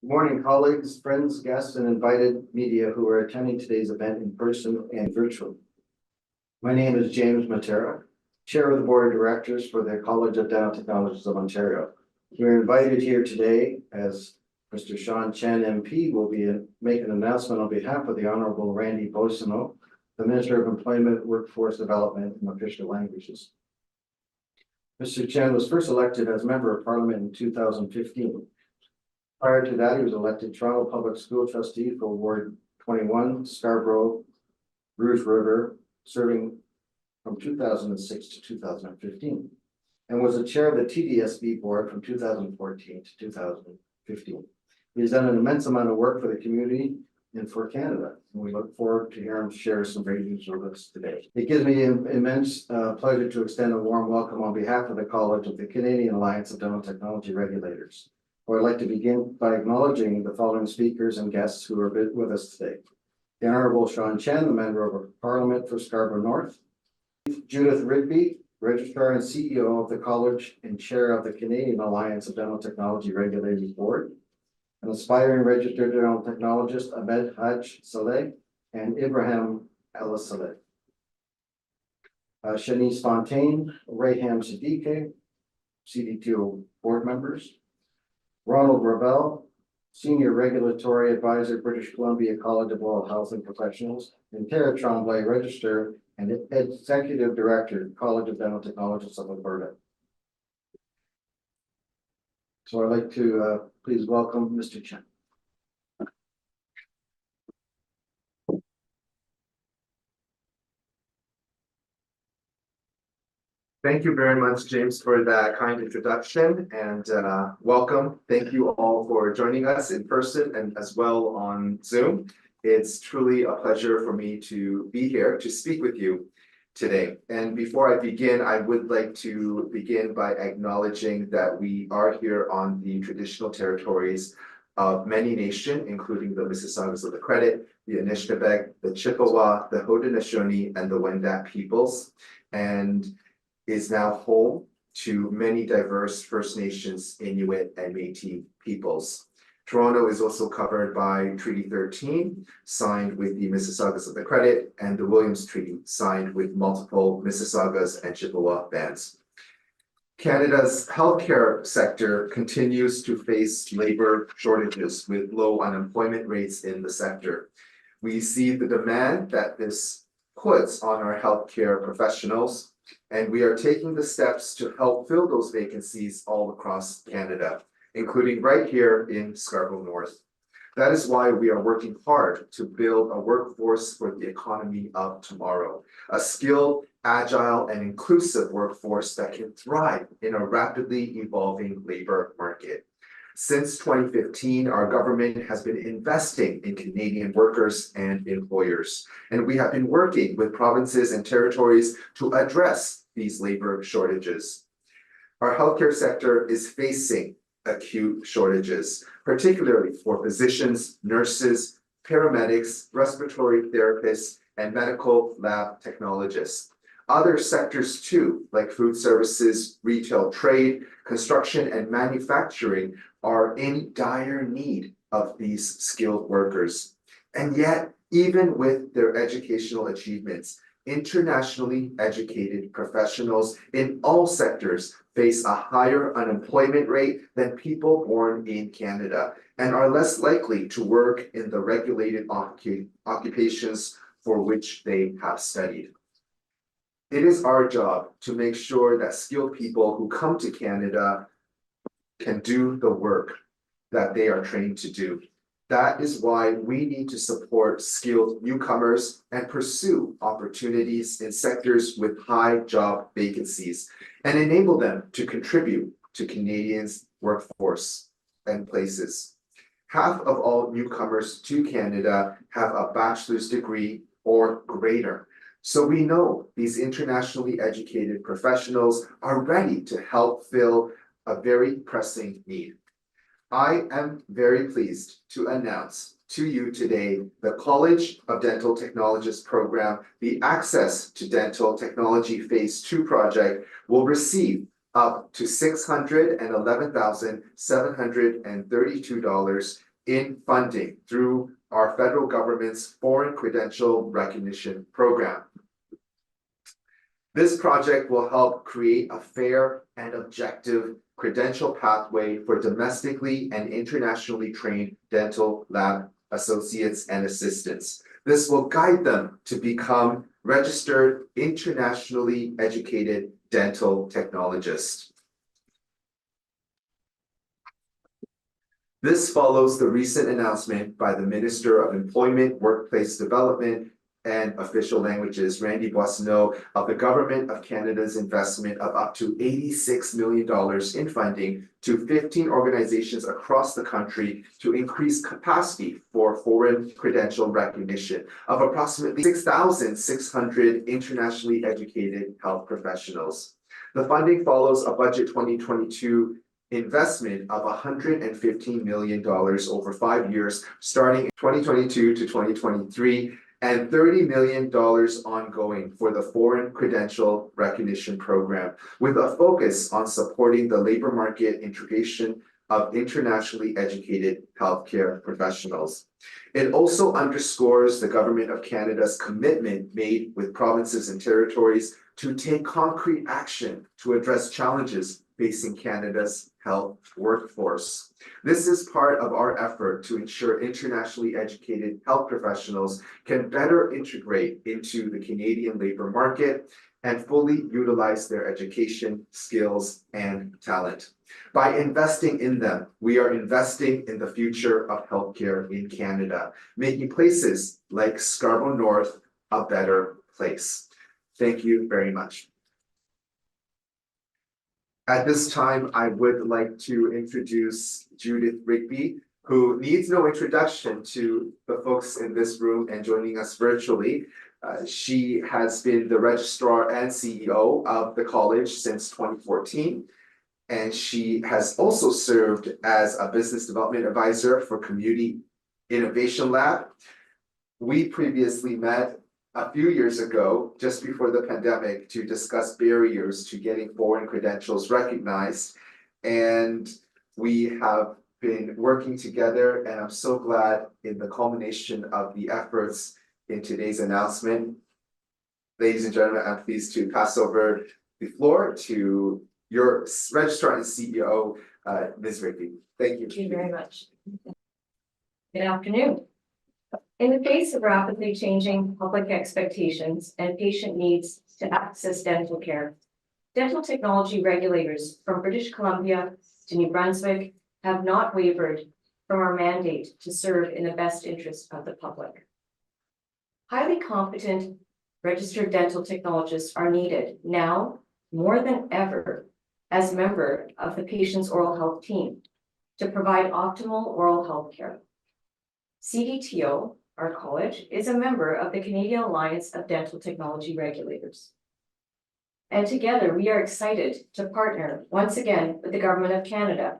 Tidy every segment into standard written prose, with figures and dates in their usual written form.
Good morning, colleagues, friends, guests, and invited media who are attending today's event in person and virtually. My name is James Matera, Chair of the Board of Directors for the College of Dental Technologists of Ontario. We're invited here today as Mr. Shaun Chen MP will be making an announcement on behalf of the Honorable Randy Boissonnault, the Minister of Employment, Workforce Development, and Official Languages. Mr. Chen was first elected as Member of Parliament in 2015. Prior to that, he was elected Toronto Public School Trustee for Ward 21, Scarborough, Rouge River, serving from 2006 to 2015, and was the chair of the TDSB board from 2014 to 2015. He has done an immense amount of work for the community and for Canada, and we look forward to hearing him share some great news with us today. It gives me immense pleasure to extend a warm welcome on behalf of the College of the Canadian Alliance of Dental Technology Regulators. I would like to begin by acknowledging the following speakers and guests who are with us today. The Honorable Shaun Chen, the Member of Parliament for Scarborough North. Judith Rigby, Registrar and CEO of the College and Chair of the Canadian Alliance of Dental Technology Regulators Board. An aspiring registered dental technologist, Ahmed Haj Saleh and Ibrahim El Saleh. Shanice Fontaine, Rayham Siddiqui, CDTO board members. Ronald Ravel, Senior Regulatory Advisor, British Columbia College of Oral Health and Professionals, and Tara Tremblay, Register and Executive Director, College of Dental Technologists of Alberta. So I'd like to please welcome Mr. Chen. Thank you very much, James, for that kind introduction and welcome. Thank you all for joining us in person and as well on Zoom. It's truly a pleasure for me to be here to speak with you today. And before I begin, I would like to begin by acknowledging that we are here on the traditional territories of many nations, including the Mississaugas of the Credit, the Anishinaabe, the Chippewa, the Haudenosaunee, and the Wendat peoples, and is now home to many diverse First Nations, Inuit, and Métis peoples. Toronto is also covered by Treaty 13, signed with the Mississaugas of the Credit, and the Williams Treaty, signed with multiple Mississaugas and Chippewa bands. Canada's healthcare sector continues to face labor shortages with low unemployment rates in the sector. We see the demand that this puts on our healthcare professionals, and we are taking the steps to help fill those vacancies all across Canada, including right here in Scarborough North. That is why we are working hard to build a workforce for the economy of tomorrow, a skilled, agile, and inclusive workforce that can thrive in a rapidly evolving labor market. Since 2015, our government has been investing in Canadian workers and employers, and we have been working with provinces and territories to address these labor shortages. Our healthcare sector is facing acute shortages, particularly for physicians, nurses, paramedics, respiratory therapists, and medical lab technologists. Other sectors too, like food services, retail trade, construction, and manufacturing are in dire need of these skilled workers. And yet, even with their educational achievements, internationally educated professionals in all sectors face a higher unemployment rate than people born in Canada and are less likely to work in the regulated occupations for which they have studied. It is our job to make sure that skilled people who come to Canada can do the work that they are trained to do. That is why we need to support skilled newcomers and pursue opportunities in sectors with high job vacancies and enable them to contribute to Canadians' workforce and places. Half of all newcomers to Canada have a bachelor's degree or greater. So we know these internationally educated professionals are ready to help fill a very pressing need. I am very pleased to announce to you today the College of Dental Technologists program, the Access to Dental Technology Phase 2 project, will receive up to $611,732 in funding through our federal government's Foreign Credential Recognition Program. This project will help create a fair and objective credential pathway for domestically and internationally trained dental lab associates and assistants. This will guide them to become registered, internationally educated dental technologists. This follows the recent announcement by the Minister of Employment, Workplace Development, and Official Languages, Randy Boissonnault, of the Government of Canada's investment of up to $86 million in funding to 15 organizations across the country to increase capacity for foreign credential recognition of approximately 6,600 internationally educated health professionals. The funding follows a budget 2022 investment of $115 million over 5 years, starting in 2022 to 2023, and $30 million ongoing for the Foreign Credential Recognition Program, with a focus on supporting the labor market integration of internationally educated healthcare professionals. It also underscores the Government of Canada's commitment made with provinces and territories to take concrete action to address challenges facing Canada's health workforce. This is part of our effort to ensure internationally educated health professionals can better integrate into the Canadian labor market and fully utilize their education, skills, and talent. By investing in them, we are investing in the future of healthcare in Canada, making places like Scarborough North a better place. Thank you very much. At this time, I would like to introduce Judith Rigby, who needs no introduction to the folks in this room and joining us virtually. She has been the registrar and CEO of the college since 2014, and she has also served as a business development advisor for Community Innovation Lab. We previously met a few years ago, just before the pandemic, to discuss barriers to getting foreign credentials recognized. And we have been working together, and I'm so glad in the culmination of the efforts in today's announcement. Ladies and gentlemen, I'm pleased to pass over the floor to your registrar and CEO, Ms. Rigby. Thank you. Thank you very much. Good afternoon. In the face of rapidly changing public expectations and patient needs to access dental care, dental technology regulators from British Columbia to New Brunswick have not wavered from our mandate to serve in the best interest of the public. Highly competent registered dental technologists are needed now more than ever as a member of the patient's oral health team to provide optimal oral health care. CDTO, our college, is a member of the Canadian Alliance of Dental Technology Regulators. And together we are excited to partner once again with the Government of Canada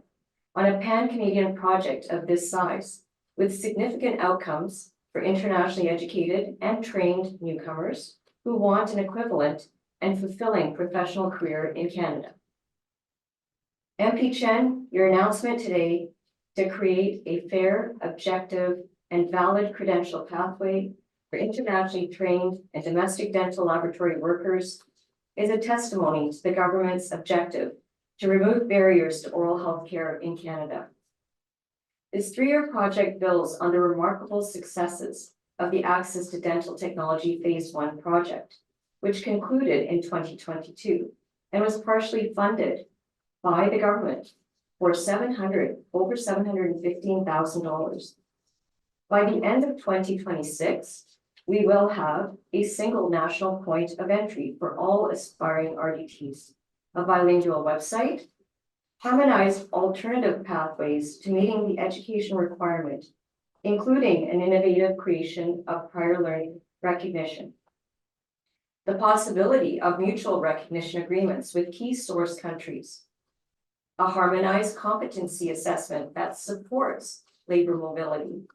on a pan-Canadian project of this size, with significant outcomes for internationally educated and trained newcomers who want an equivalent and fulfilling professional career in Canada. MP Chen, your announcement today to create a fair, objective, and valid credential pathway for internationally trained and domestic dental laboratory workers is a testimony to the government's objective to remove barriers to oral health care in Canada. This 3-year project builds on the remarkable successes of the Access to Dental Technology Phase 1 project, which concluded in 2022 and was partially funded by the government for over $715,000. By the end of 2026, we will have a single national point of entry for all aspiring RDTs, a bilingual website, harmonized alternative pathways to meeting the education requirement, including an innovative creation of prior learning recognition, the possibility of mutual recognition agreements with key source countries, a harmonized competency assessment that supports labor mobility,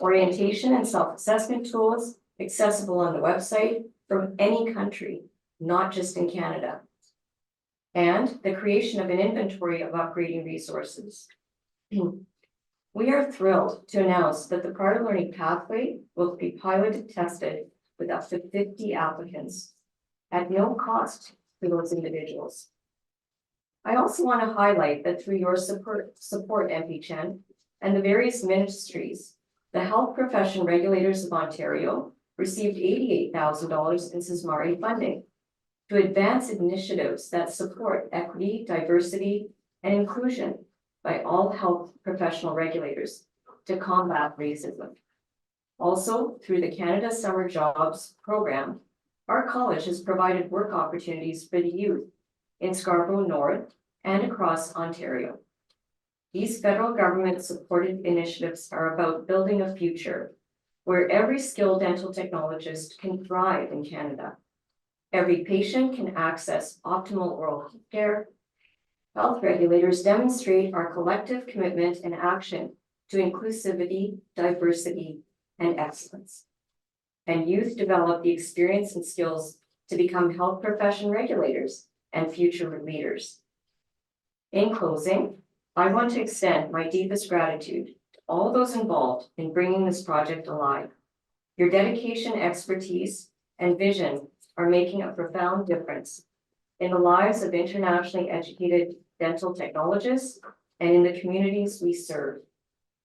orientation and self-assessment tools accessible on the website from any country, not just in Canada, and the creation of an inventory of upgrading resources. We are thrilled to announce that the Part of Learning pathway will be pilot tested with up to 50 applicants at no cost to those individuals. I also want to highlight that through your support MP Chen, and the various ministries, the Health Profession Regulators of Ontario received $88,000 in SISMARI funding to advance initiatives that support equity, diversity, and inclusion by all health professional regulators to combat racism. Also, through the Canada Summer Jobs Program, our college has provided work opportunities for the youth in Scarborough North and across Ontario. These federal government supported initiatives are about building a future where every skilled dental technologist can thrive in Canada. Every patient can access optimal oral care. Health regulators demonstrate our collective commitment and action to inclusivity, diversity, and excellence. And youth develop the experience and skills to become health profession regulators and future leaders. In closing, I want to extend my deepest gratitude to all those involved in bringing this project alive. Your dedication, expertise, and vision are making a profound difference in the lives of internationally educated dental technologists and in the communities we serve.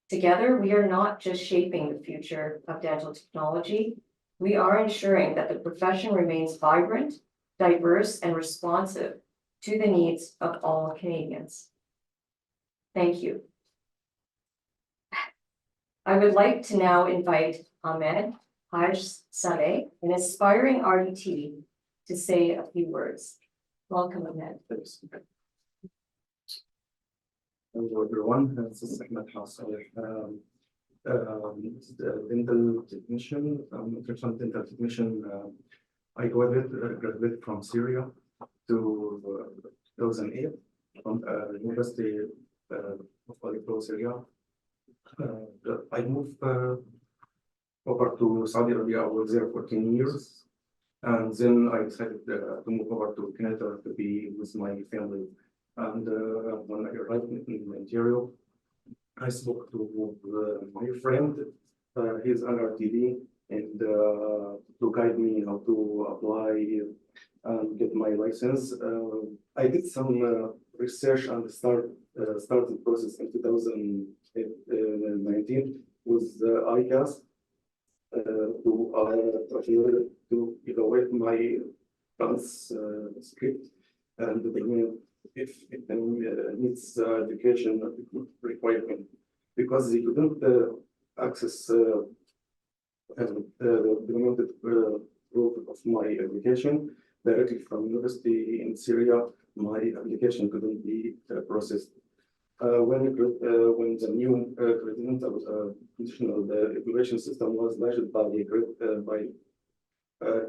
Together, we are not just shaping the future of dental technology, we are ensuring that the profession remains vibrant, diverse, and responsive to the needs of all Canadians. Thank you. I would like to now invite Ahmed Haj-Saleh, an aspiring RDT, to say a few words. Welcome, Ahmed. Thanks. Hello everyone, this is Ahmed Haj-Saleh, the dental technician, international dental technician. I graduated from Syria to 2008 from University of Aleppo, Syria. I moved over to Saudi Arabia. I was there for 10 years, and then I decided to move over to Canada to be with my family. And when I arrived in Ontario, I spoke to my friend. He's an RTD, and to guide me how to apply and get my license. I did some research and started the process in 2019 with ICAS to evaluate my transcript and determine if it meets education requirement, because they couldn't access the documented proof of my application directly from university in Syria. My application couldn't be processed. When the new conditional evaluation system was launched by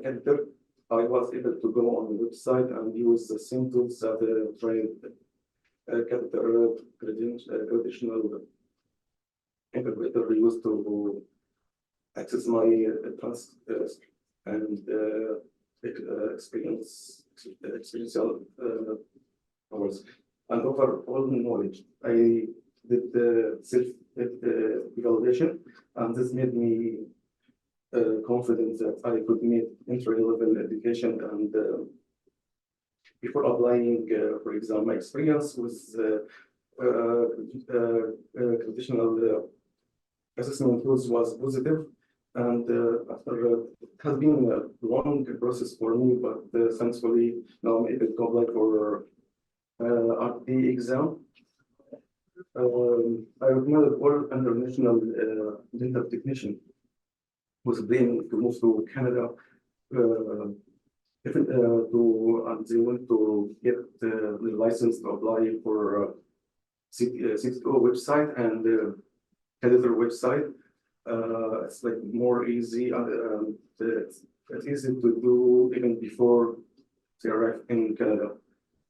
Cantor, I was able to go on the website and use the same tools that trained Cantor traditional interpreter used to access my transcript and experiential hours. And overall knowledge, I did self-evaluation, and this made me confident that I could meet entry-level education. And before applying for exam, my experience with traditional assessment tools was positive. And after it has been a long process for me, but thankfully now I'm able to apply for RT exam. I recommend all international dental technician who's planning to move to Canada, and they want to get the license to apply for CDTO website and editor website. It's like more easy, and it's easy to do even before they arrive in Canada.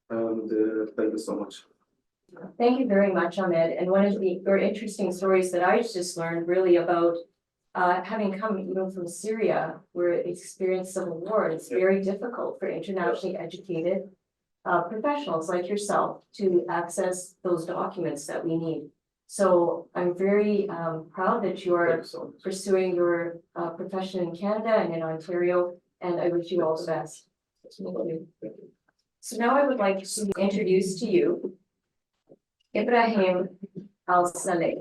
And thank you so much. Thank you very much, Ahmed. And one of the very interesting stories that I just learned really about having come even from Syria, where it experienced civil war, it's very difficult for internationally educated professionals like yourself to access those documents that we need. So I'm very proud that you are So, pursuing your profession in Canada and in Ontario, and I wish you all the best. Thank you. So now I would like to introduce to you Ibrahim Al-Saleh.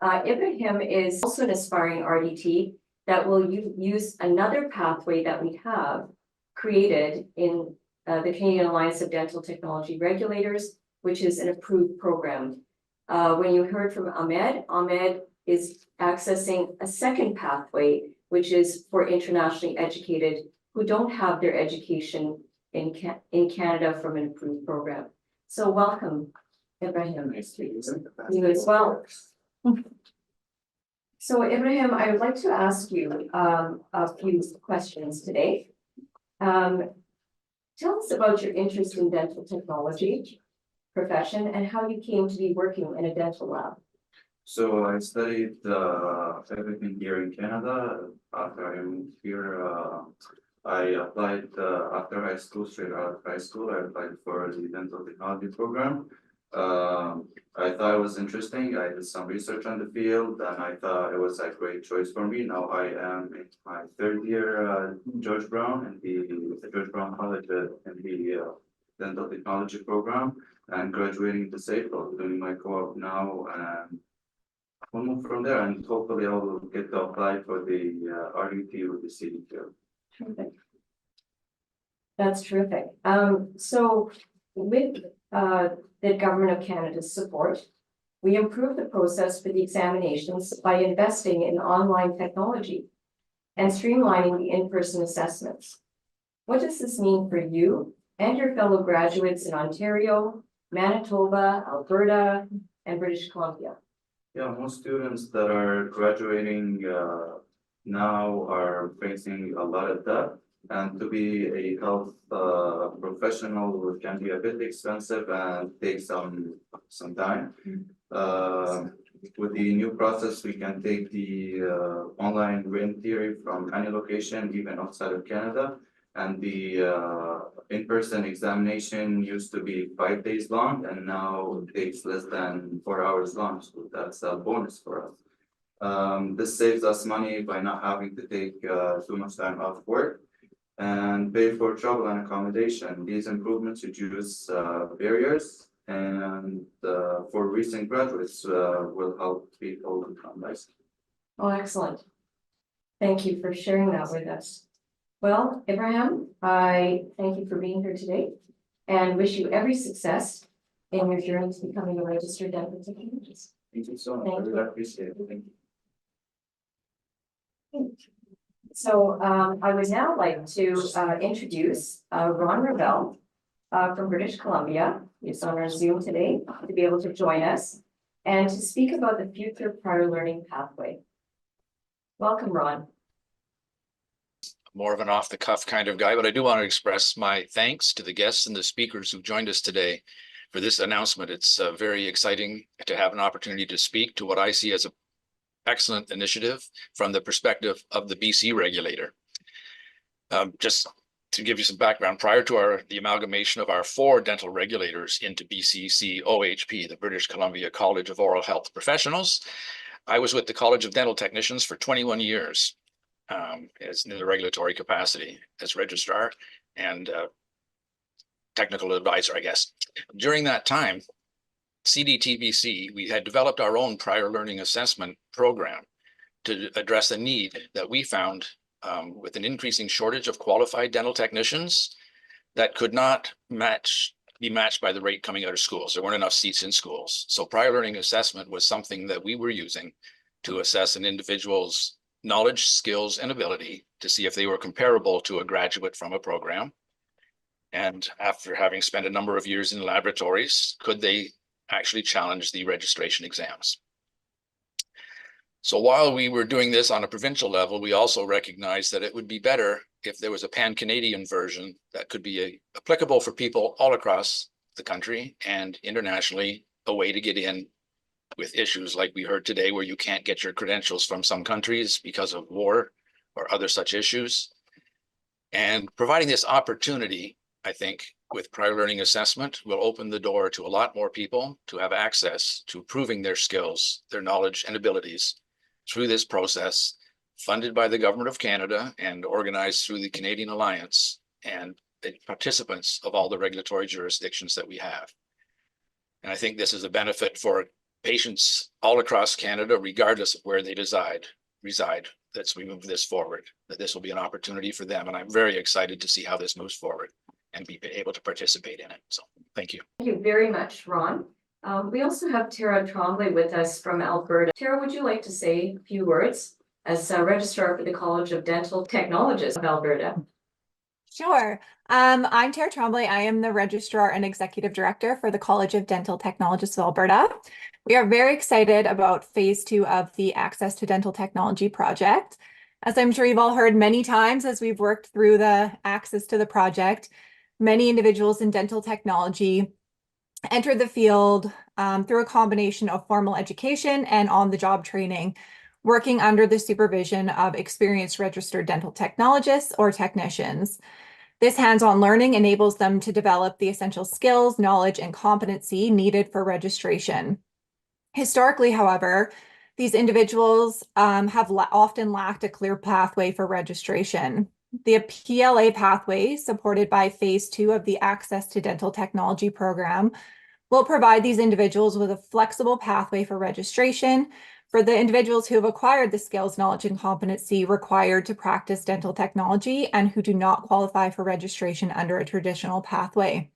Ibrahim is also an aspiring RDT that will use another pathway that we have created in the Canadian Alliance of Dental Technology Regulators, which is an approved program. When you heard from Ahmed is accessing a second pathway, which is for internationally educated who don't have their education in Canada from an approved program. So welcome, Ibrahim. Nice to meet you. You as well. So Ibrahim, I would like to ask you a few questions today. Tell us about your interest in dental technology profession and how you came to be working in a dental lab. So I studied everything here in Canada. After I moved here, I applied after high school, straight out of high school, I applied for the dental technology program. I thought it was interesting. I did some research on the field and I thought it was a great choice for me. Now I am in my third year George Brown and the George Brown College in the dental technology program and graduating this April, doing my co-op now and we'll move from there and hopefully I will get to apply for the RUT with the CDTO. Terrific. That's terrific. So with the Government of Canada's support, we improved the process for the examinations by investing in online technology and streamlining the in-person assessments. What does this mean for you and your fellow graduates in Ontario, Manitoba, Alberta, and British Columbia? Yeah, most students that are graduating now are facing a lot of debt. And to be a health professional can be a bit expensive and take some time. With the new process, we can take the online written theory from any location, even outside of Canada. And the in-person examination used to be 5 days long and now it takes less than 4 hours long. So that's a bonus for us. This saves us money by not having to take too much time off work and pay for travel and accommodation. These improvements reduce barriers and for recent graduates will help people become licensed. Oh, excellent. Thank you for sharing that with us. Well, Ibrahim, I thank you for being here today and wish you every success in your journey to becoming a registered dental technologist. Thank you so much. Thank I you. really appreciate it. Thank you. So I would now like to introduce Ron Ravel from British Columbia. He's on our Zoom today to be able to join us and to speak about the future prior learning pathway. Welcome, Ron. More of an off-the-cuff kind of guy, but I do want to express my thanks to the guests and the speakers who joined us today for this announcement. It's very exciting to have an opportunity to speak to what I see as an excellent initiative from the perspective of the BC regulator. Just to give you some background, prior to the amalgamation of our 4 dental regulators into BCC OHP, the British Columbia College of Oral Health Professionals, I was with the College of Dental Technicians for 21 years. As in the regulatory capacity as registrar and technical advisor, I guess. During that time, CDTBC, we had developed our own prior learning assessment program to address a need that we found with an increasing shortage of qualified dental technicians that could not be matched by the rate coming out of schools. There weren't enough seats in schools. So prior learning assessment was something that we were using to assess an individual's knowledge, skills, and ability to see if they were comparable to a graduate from a program. And after having spent a number of years in laboratories, could they actually challenge the registration exams? So while we were doing this on a provincial level, we also recognized that it would be better if there was a pan-Canadian version that could be applicable for people all across the country and internationally, a way to get in with issues like we heard today, where you can't get your credentials from some countries because of war or other such issues. And providing this opportunity, I think, with prior learning assessment will open the door to a lot more people to have access to proving their skills, their knowledge and abilities through this process, funded by the Government of Canada and organized through the Canadian Alliance and the participants of all the regulatory jurisdictions that we have. And I think this is a benefit for patients all across Canada, regardless of where they reside. As we move this forward, that this will be an opportunity for them. And I'm very excited to see how this moves forward and be able to participate in it. So thank you. Thank you very much, Ron. We also have Tara Trombley with us from Alberta. Tara, would you like to say a few words as a registrar for the College of Dental Technologists of Alberta? Sure. I'm Tara Trombley. I am the Registrar and Executive Director for the College of Dental Technologists of Alberta. We are very excited about phase 2 of the Access to Dental Technology project. As I'm sure you've all heard many times as we've worked through the access to the project, many individuals in dental technology enter the field through a combination of formal education and on-the-job training, working under the supervision of experienced registered dental technologists or technicians. This hands-on learning enables them to develop the essential skills, knowledge, and competency needed for registration. Historically, however, these individuals have often lacked a clear pathway for registration. The PLA pathway, supported by phase 2 of the Access to Dental Technology program, will provide these individuals with a flexible pathway for registration for the individuals who have acquired the skills, knowledge, and competency required to practice dental technology and who do not qualify for registration under a traditional pathway.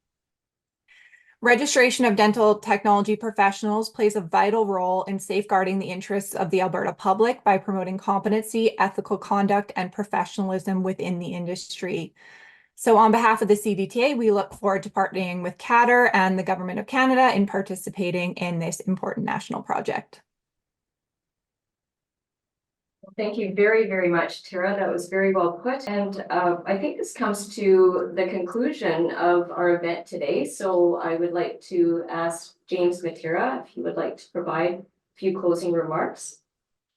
Registration of dental technology professionals plays a vital role in safeguarding the interests of the Alberta public by promoting competency, ethical conduct, and professionalism within the industry. So on behalf of the CDTA, we look forward to partnering with CADR and the Government of Canada in participating in this important national project. Thank you very, very much, Tara. That was very well put. And I think this comes to the conclusion of our event today. So I would like to ask James Matera if he would like to provide a few closing remarks.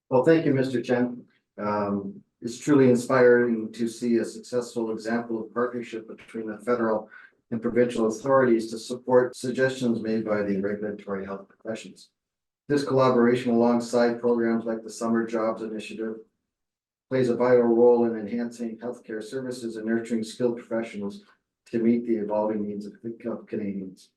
Well, thank you, Mr. Chen. It's truly inspiring to see a successful example of partnership between the federal and provincial authorities to support suggestions made by the regulatory health professions. This collaboration alongside programs like the Summer Jobs Initiative plays a vital role in enhancing healthcare services and nurturing skilled professionals to meet the evolving needs of Canadians.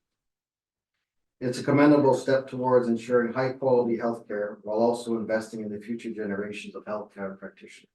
It's a commendable step towards ensuring high quality healthcare while also investing in the future generations of healthcare practitioners.